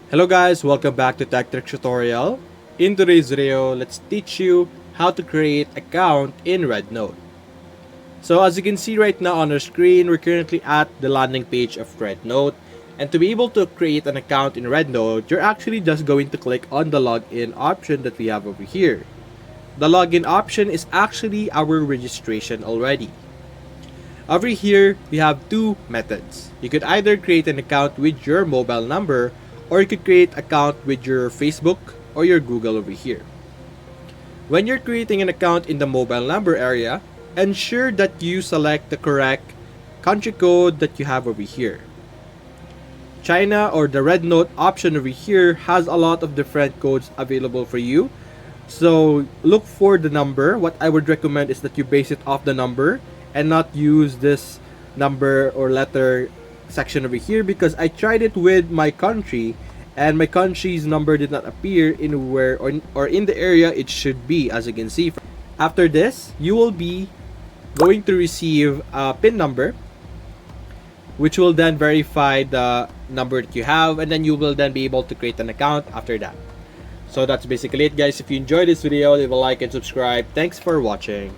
Hello guys, welcome back to Tech Trick Tutorial. In today's video, let's teach you how to create account in Rednote. So as you can see right now on our screen, we're currently at the landing page of Rednote. And to be able to create an account in Rednote, you're actually just going to click on the login option that we have over here. The login option is actually our registration already. Over here, we have two methods. You could either create an account with your mobile number, or you could create an account with your Facebook or your Google over here. When you're creating an account in the mobile number area, ensure that you select the correct country code that you have over here. China or the Rednote option over here has a lot of different codes available for you. So look for the number. What I would recommend is that you base it off the number and not use this number or letter section over here, because I tried it with my country and my country's number did not appear in where or in the area it should be. As you can see, after this you will be going to receive a PIN number, which will then verify the number that you have, and then you will then be able to create an account after that. So that's basically it, guys. If you enjoyed this video, leave a like and subscribe. Thanks for watching.